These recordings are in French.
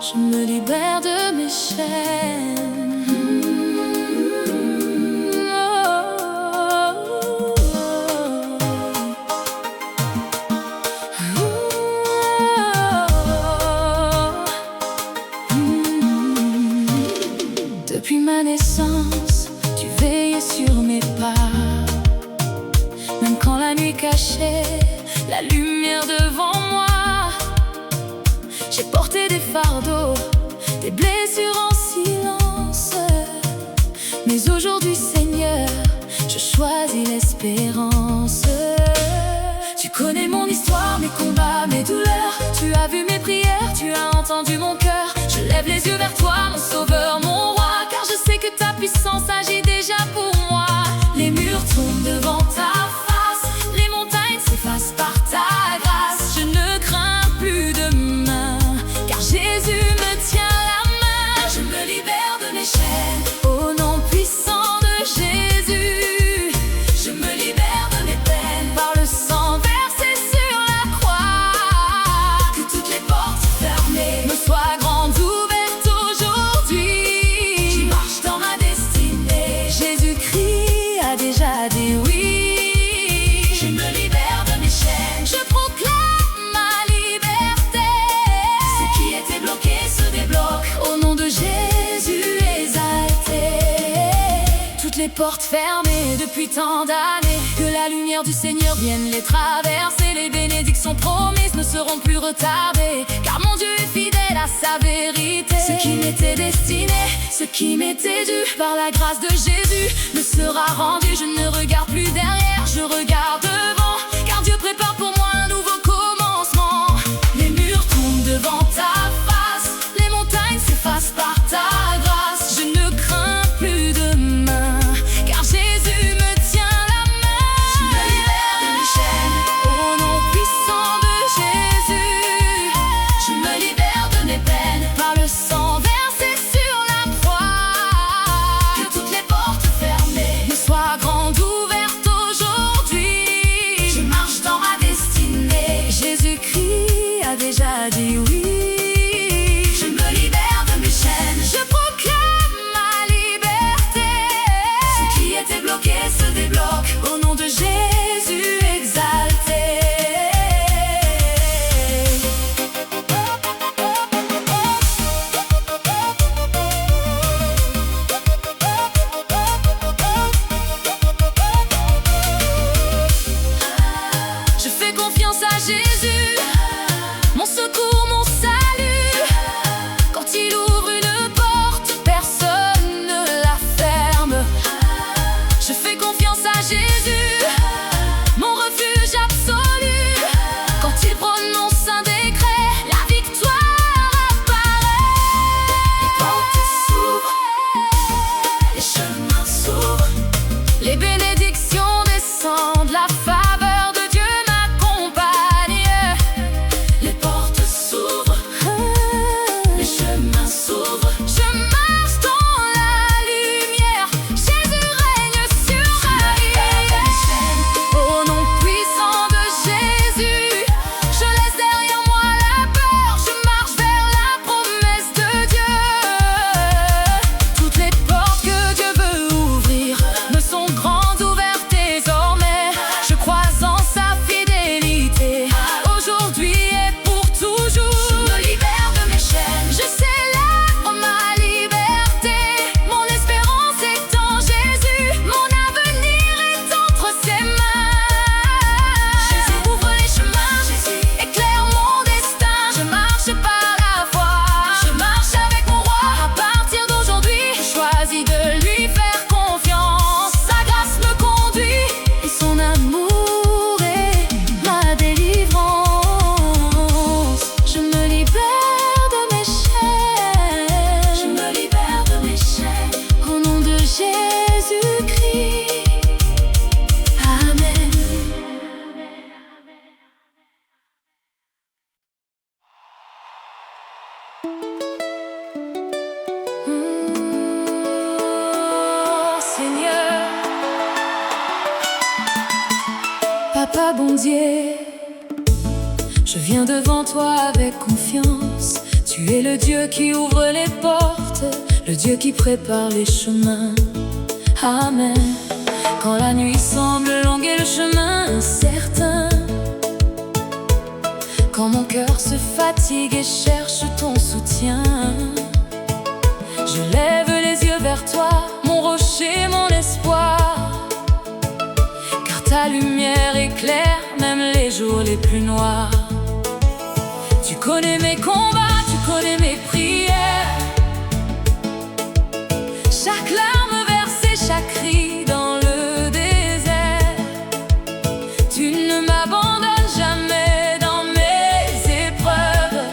Je me libère de mes chaînes. Depuis ma naissance, tu veillais sur mes pas. Même quand la nuit cachait la lumière devant moi. J'ai porté des fardeaux, des blessures en silence. Mais aujourd'hui, Seigneur, je choisis l'espérance. Tu connais mon histoire, mes combats, mes douleurs. Tu as vu mes prières, tu as entendu mon cœur. Je lève les yeux vers toi, mon sauveur, mon roi. Car je sais que ta puissance agit déjà pour moi. Les murs tombent devant ta face, les montagnes s'effacent par ta grâce. Je ne crains plus demain, car Jésus me tient la main. Je me libère de mes chaînes, au nom puissant de Jésus. Je me libère de mes peines, par le sang versé sur la croix. Que toutes les portes fermées me soient grandes ouvertes aujourd'hui. Je marche dans ma destinée, Jésus-Christ a déjà dit oui. Je me libère de mes chaînes, je proclame ma liberté. Ce qui était bloqué se débloque, au nom de Jésus exalté. Toutes les portes fermées depuis tant d'années, que la lumière du Seigneur vienne les traverser. Les bénédictions promises ne seront plus retardées, car mon Dieu est fidèle à sa vérité. Ce qui m'était destiné, ce qui m'était dû, par la grâce de Jésus, me sera rendu. Je ne regarde plus derrière, je regarde devant, car Dieu prépare pour moi un nouveau commencement. Les murs tombent devant ta face, les montagnes s'effacent par ta grâce. Je ne crains plus demain, car Jésus me tient la main. Je me libère de mes chaînes, au nom puissant de Jésus. Je me libère de mes peines, par le sang versé sur la croix. Que toutes les portes fermées me soient grandes ouvertes aujourd'hui. Je marche dans ma destinée, Jésus-Christ a déjà dit oui. Je me libère de mes chaînes, je proclame ma liberté. Ce qui était bloqué se débloque, au nom de Jésus exalté. Je fais confiance à Jésus, mon secours, mon salut. Quand il ouvre une porte, personne ne la ferme. Je fais confiance à Jésus, mon refuge absolu. Quand il prononce un décret, la victoire apparaît. Les portes s'ouvrent, les chemins s'ouvrent, les bénédictions descendent, la faveur de Dieu m'accompagne. Les portes s'ouvrent, les chemins s'ouvrent. Je marche dans la lumière, Jésus règne sur ma vie. Au nom puissant de Jésus, je laisse derrière moi la peur. Je marche vers la promesse de Dieu. Toutes les portes que Dieu veut ouvrir me sont grandes ouvertes désormais. Je crois en sa fidélité, aujourd'hui et pour toujours. Je me libère de mes chaînes, je célèbre ma liberté. Mon espérance est en Jésus, mon avenir est entre ses mains. Jésus ouvre les chemins, Jésus éclaire mon destin. Je marche par la foi, je marche avec mon roi. À partir d'aujourd'hui, je choisis de lui faire confiance. Sa grâce me conduit et son amour est ma délivrance. Je me libère de mes chaînes, je me libère de mes chaînes, au nom de Jésus-Christ. Amen. Seigneur, Papa bon Dieu, je viens devant toi avec confiance. Tu es le Dieu qui ouvre les portes, le Dieu qui prépare les chemins. Amen. Quand la nuit semble longue et le chemin incertain, quand mon cœur se fatigue et cherche ton soutien, je lève les yeux vers toi, mon rocher, mon espoir. Car ta lumière éclaire même les jours les plus noirs. Tu connais mes combats, tu connais mes prières, chaque larme versée, chaque cri dans le désert. Tu ne m'abandonnes jamais dans mes épreuves.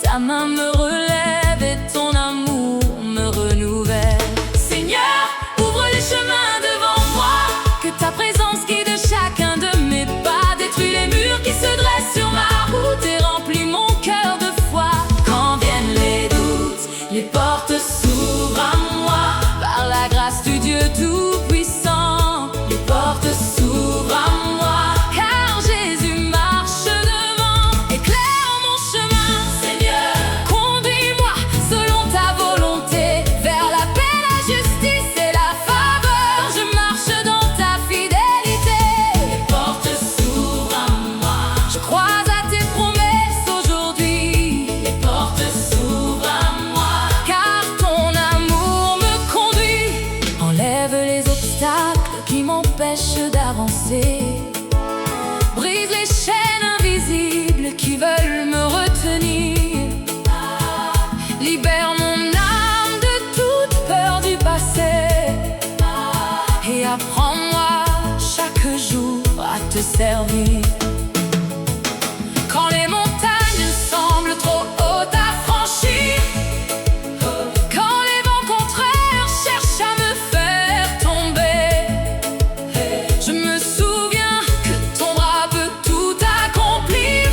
Ta main me relève et ton amour me renouvelle. Seigneur, ouvre les chemins devant moi, que ta présence guide chacun de mes pas. Détruis les murs qui se dressent sur ma route et remplis mon cœur de foi. Quand viennent les doutes, les portes s'ouvrent à moi, par la grâce du Dieu Tout-Puissant. Les portes s'ouvrent à moi, car Jésus marche devant, éclaire mon chemin. Seigneur, conduis-moi selon ta volonté, vers la paix, la justice et la faveur. Je marche dans ta fidélité. Les portes s'ouvrent à moi, je crois à tes promesses aujourd'hui. Les portes s'ouvrent à moi, car ton amour me conduit. Enlève les obstacles qui m'empêchent d'avancer, brise les chaînes invisibles qui veulent me retenir. Libère mon âme de toute peur du passé et apprends-moi chaque jour à te servir. Quand les montagnes semblent trop hautes à franchir, quand les vents contraires cherchent à me faire tomber, je me souviens que ton bras peut tout accomplir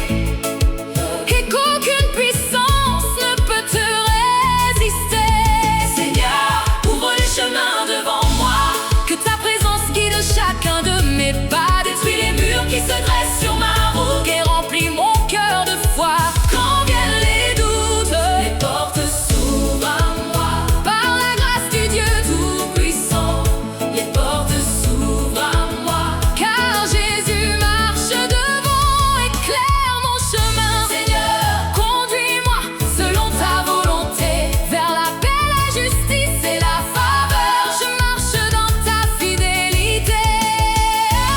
et qu'aucune puissance ne peut te résister. Seigneur, ouvre les chemins devant moi, que ta présence guide chacun de mes pas. Détruis les murs qui se dressent sur ma route et remplis mon cœur de foi. Quand viennent les doutes, les portes s'ouvrent à moi, par la grâce du Dieu Tout-Puissant. Les portes s'ouvrent à moi, car Jésus marche devant, éclaire mon chemin. Seigneur, conduis-moi selon ta volonté, vers la paix, la justice et la faveur. Je marche dans ta fidélité.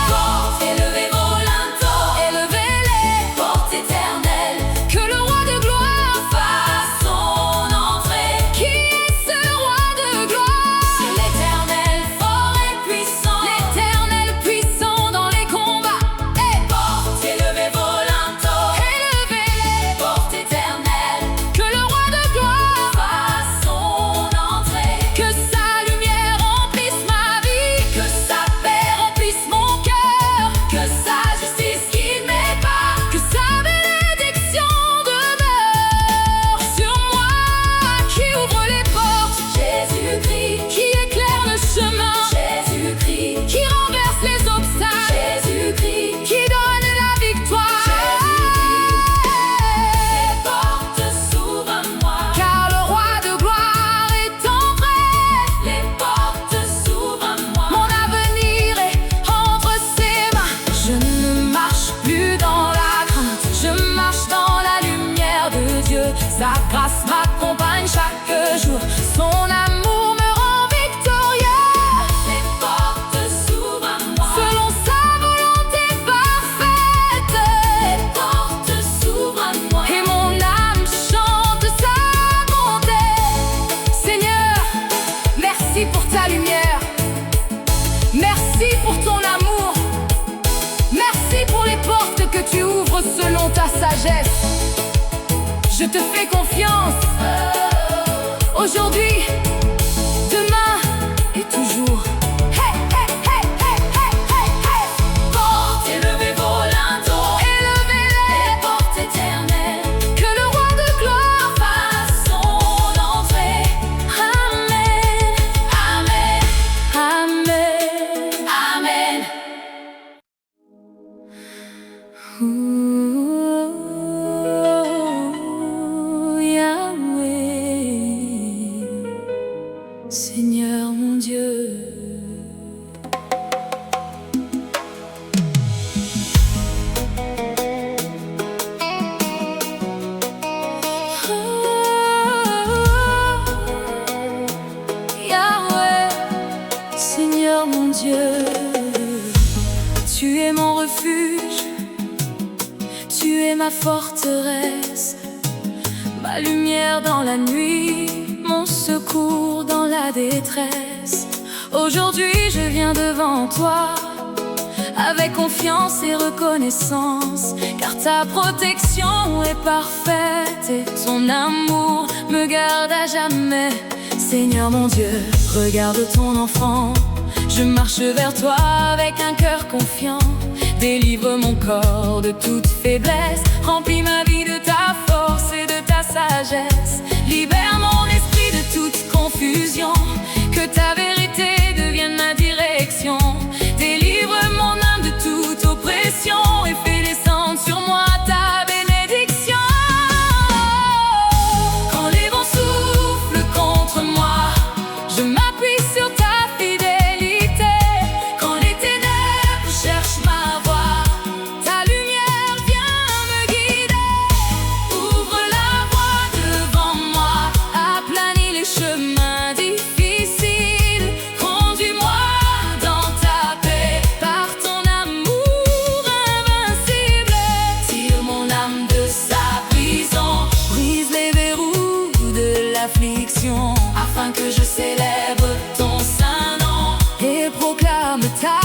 Portes, élevez vos linteaux, élevez-les, portes éternelles, que le roi de gloire fasse son entrée. Qui est ce roi de gloire? C'est l'Éternel fort et puissant, l'Éternel puissant dans les combats. Et portes, élevez vos linteaux, élevez-les, portes éternelles, que le roi de gloire fasse son entrée. Que sa lumière remplisse ma vie, que sa paix remplisse mon cœur, que sa justice guide mes pas, que sa bénédiction demeure sur moi. Qui ouvre les portes? Jésus-Christ. Qui éclaire le chemin? Jésus-Christ. Qui renverse les obstacles? Jésus-Christ. Qui donne la victoire? Les portes s'ouvrent à moi, car le roi de gloire est entré. Les portes s'ouvrent à moi, mon avenir est entre ses mains. Je ne marche plus dans la crainte, je marche dans la lumière de Dieu. Sa grâce m'accompagne chaque jour, son amour me rend victorieux. Les portes s'ouvrent à moi, selon sa volonté parfaite. Les portes s'ouvrent à moi, et mon âme chante sa bonté. Seigneur, merci pour ta lumière, merci pour ton amour, merci pour les portes que tu ouvres selon ta sagesse. Je te fais confiance aujourd'hui, demain et toujours. Hey, hey, hey, hey, hey, hey, hey. Portes, élevez vos linteaux, élevez-les, les portes éternelles, que le roi de gloire fasse son entrée. Amen, amen, amen, amen. Ooh, refuge, tu es ma forteresse, ma lumière dans la nuit, mon secours dans la détresse. Aujourd'hui je viens devant toi avec confiance et reconnaissance, car ta protection est parfaite et ton amour me garde à jamais. Seigneur mon Dieu, regarde ton enfant, je marche vers toi avec un cœur confiant. Délivre mon corps de toute faiblesse, remplis ma vie de ta force et de ta sagesse. Libère mon esprit de toute confusion, que ta vérité devienne ma direction. Délivre mon âme de toute oppression et fais descendre sur moi ta bénédiction. Quand les vents soufflent contre moi, je m'appuie sur ta fidélité. Quand les ténèbres cherchent ma voie, ta lumière vient me guider. Ouvre la voie devant moi, aplanis les chemins difficiles. Conduis-moi dans ta paix, par ton amour invincible. Tire mon âme de sa prison, brise les verrous de l'affliction, afin que je célèbre ton saint nom et proclame ta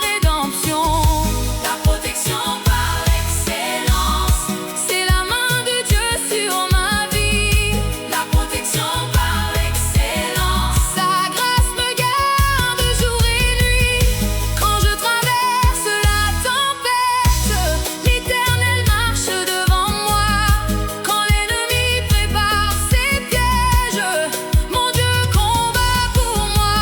rédemption. Ta protection par excellence, c'est la main de Dieu sur ma vie. La protection par excellence, sa grâce me garde jour et nuit. Quand je traverse la tempête, l'Éternel marche devant moi. Quand l'ennemi prépare ses pièges, mon Dieu combat pour moi.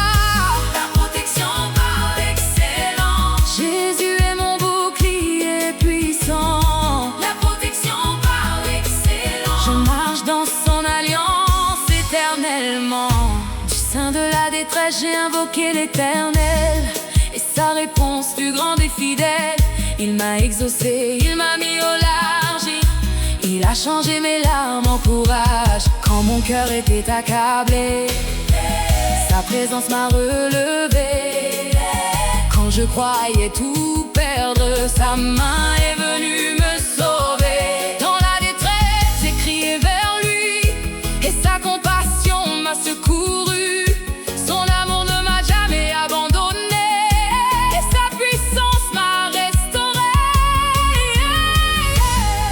La protection par excellence, Jésus est mon bouclier puissant. La protection par excellence, je marche dans son alliance éternellement. Du sein de la détresse, j'ai invoqué l'Éternel, et sa réponse fut grande et fidèle. Il m'a exaucé, il m'a mis au large, il a changé mes larmes en courage. Quand mon cœur était accablé, sa présence m'a relevé. Quand je croyais tout perdre, sa main est venue me sauver. Dans la détresse, j'ai crié vers lui, et sa compassion m'a secouru. Son amour ne m'a jamais abandonné, et sa puissance m'a restauré.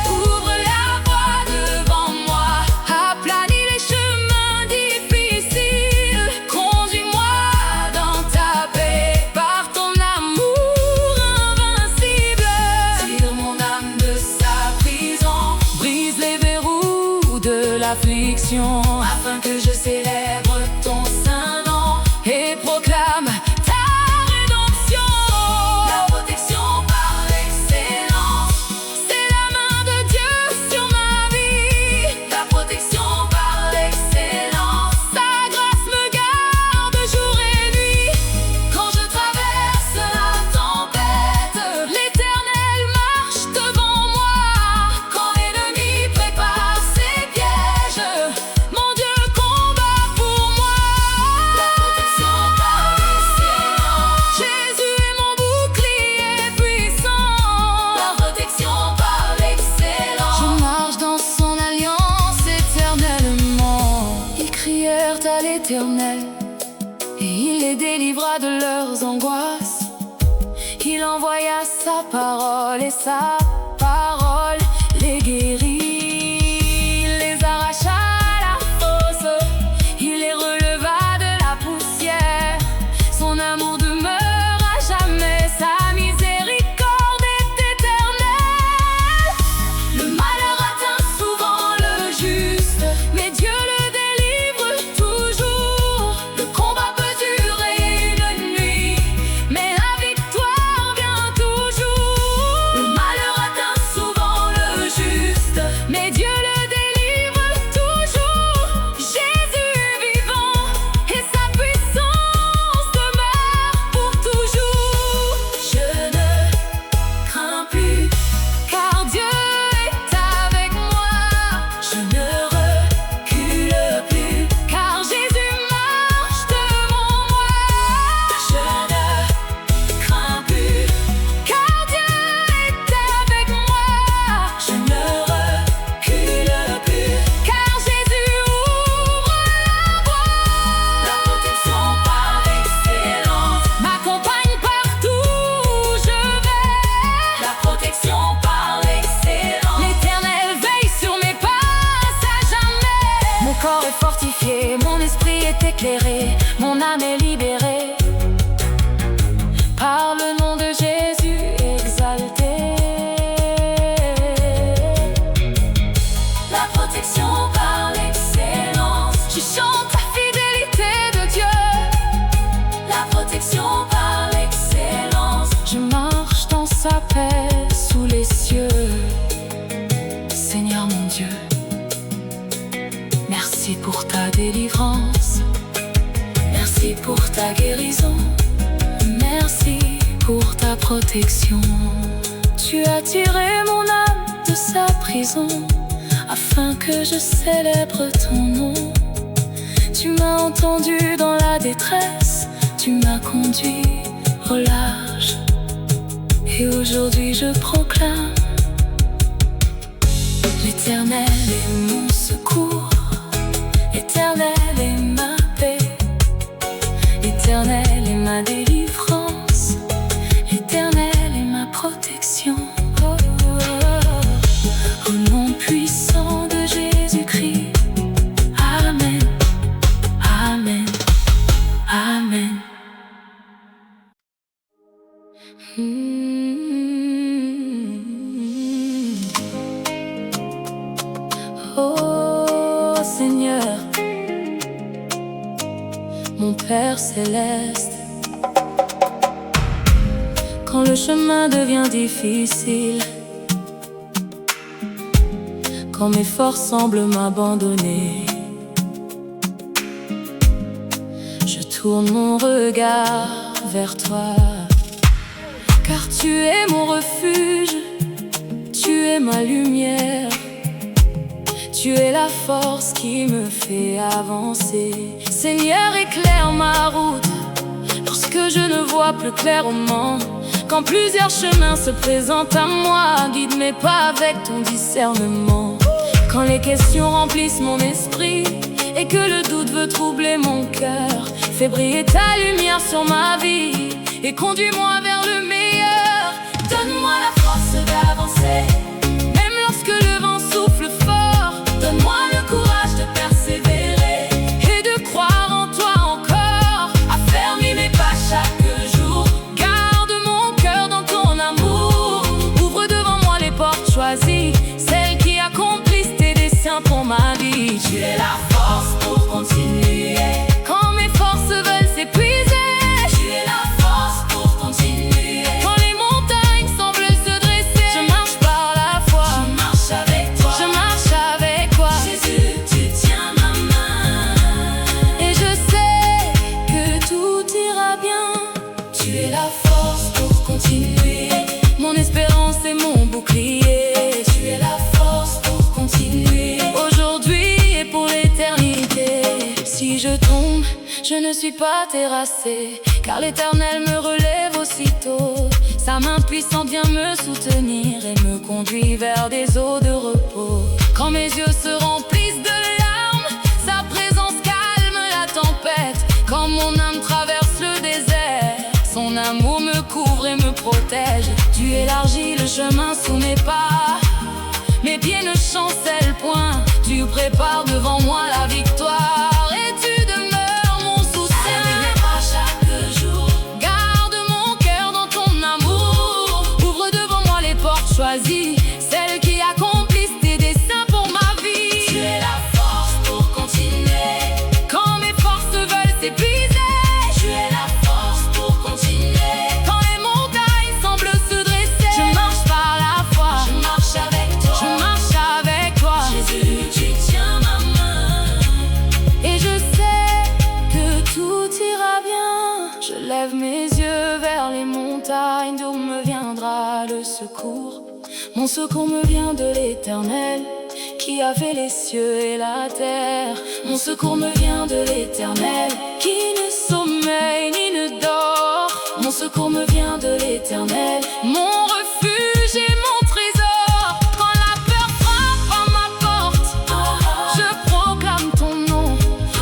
Ouvre la voie devant moi, aplanis les chemins difficiles. Conduis-moi dans ta paix, par ton amour invincible. Tire mon âme de sa prison, brise les verrous de l'affliction, afin que je célèbre ton saint nom et proclame ta rédemption. La protection par excellence, c'est la main de Dieu sur ma vie. La protection par excellence, sa grâce me garde jour et nuit. Quand je traverse la tempête, l'Éternel marche devant moi. Quand l'ennemi prépare ses pièges, mon Dieu combat pour moi. La protection par excellence, Jésus est mon bouclier puissant. La protection par excellence, je marche dans son alliance éternellement. Ils crièrent à l'Éternel, et il les délivra de leurs angoisses. Il envoya sa parole, et sa parole les guérit. Il les arracha à la fosse, il les releva de la poussière. Son amour demeure à jamais, sa miséricorde est éternelle. Le malheur atteint souvent le juste, mais Dieu le délivre toujours. Le combat peut durer une nuit, mais la victoire vient toujours. Le malheur atteint éclairée, mon âme est libérée. Par le nom de Jésus exalté. La protection par l'excellence. Je chante la fidélité de Dieu. La protection par l'excellence. Je marche dans sa paix sous les cieux. Seigneur mon Dieu, merci pour ta délivrance. Merci pour ta guérison. Merci pour ta protection. Tu as tiré mon âme de sa prison, afin que je célèbre ton nom. Tu m'as entendu dans la détresse, tu m'as conduit au large. Et aujourd'hui je proclame: l'Éternel est mon secours, l'Éternel est ma paix, l'Éternel est ma délivrance, l'Éternel est ma protection. Oh, oh, oh. Au nom puissant de Jésus-Christ, Amen, Amen, Amen. Oh Seigneur, mon Père céleste, quand le chemin devient difficile, quand mes forces semblent m'abandonner, je tourne mon regard vers toi. Car tu es mon refuge, tu es ma lumière, tu es la force qui me fait avancer. Seigneur, éclaire ma route lorsque je ne vois plus clairement. Quand plusieurs chemins se présentent à moi, guide mes pas avec ton discernement. Quand les questions remplissent mon esprit et que le doute veut troubler mon cœur, fais briller ta lumière sur ma vie et conduis-moi vers le meilleur. Donne-moi la force d'avancer, même lorsque le vent souffle fort. Donne-moi le courage de persévérer et de croire en toi encore. Affermis mes pas chaque jour, garde mon cœur dans ton amour. Ouvre devant moi les portes choisies, celles qui accomplissent tes desseins pour ma vie. Tu es la force pour continuer quand mes forces veulent s'épuiser. Tu es la force pour continuer quand les montagnes semblent se dresser. Je marche par la foi, je marche avec toi, je marche avec toi. Jésus, tu tiens ma main et je sais que tout ira bien. Tu es la force pour continuer, mon espérance et mon bouclier. Tu es la force pour continuer, aujourd'hui et pour l'éternité. Si je tombe, je ne suis pas terrassé, car l'Éternel me relève aussitôt. Sa main puissante vient me soutenir et me conduit vers des eaux de repos. Quand mes yeux se remplissent de larmes, sa présence calme la tempête. Quand mon âme traverse le désert, son amour me couvre et me protège. Tu élargis le chemin sous mes pas, mes pieds ne chancellent point. Tu prépares devant moi la victoire et tu demeures mon soutien. Chaque jour, garde mon cœur dans ton amour. Ouvre devant moi les portes choisies, celles qui accomplissent tes desseins pour ma vie. Tu es la force pour continuer quand mes forces veulent s'épuiser. Tu es la force pour continuer quand les montagnes semblent se dresser. Je marche par la foi, je marche avec toi, je marche avec toi. Jésus, tu tiens ma main et je sais que tout ira bien. Je lève mes yeux vers les montagnes, d'où me viendra le secours. Mon secours me vient de l'Éternel, qui a fait les cieux et la terre. Mon secours me vient de l'Éternel, qui ne sommeille ni ne dort. Mon secours me vient de l'Éternel, mon refuge et mon trésor. Quand la peur frappe à ma porte, je proclame ton nom.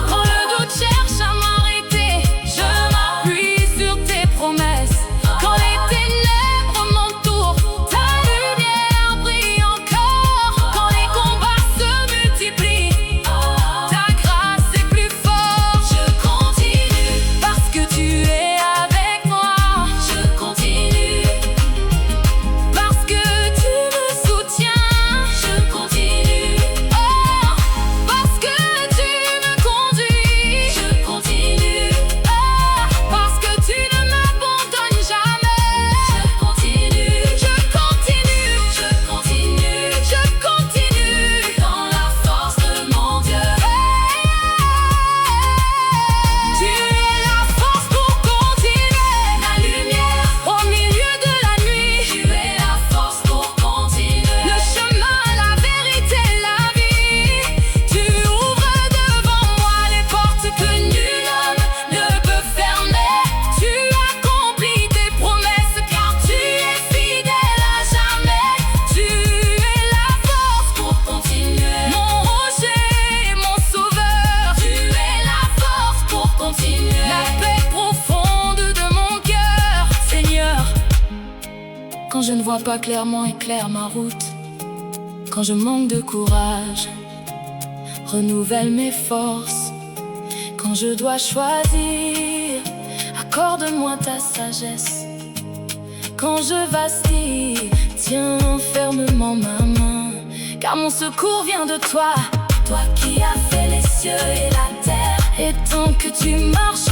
Quand le doute cherche à m'arrêter, je m'appuie sur tes promesses. Quand les ténèbres m'entourent, ta lumière brille encore. Quand les combats se multiplient, ta grâce est plus forte. Je vois pas clairement, éclaire ma route. Quand je manque de courage, renouvelle mes forces. Quand je dois choisir, accorde-moi ta sagesse. Quand je vacille, tiens fermement ma main, car mon secours vient de toi. Toi qui as fait les cieux et la terre, et tant que tu marches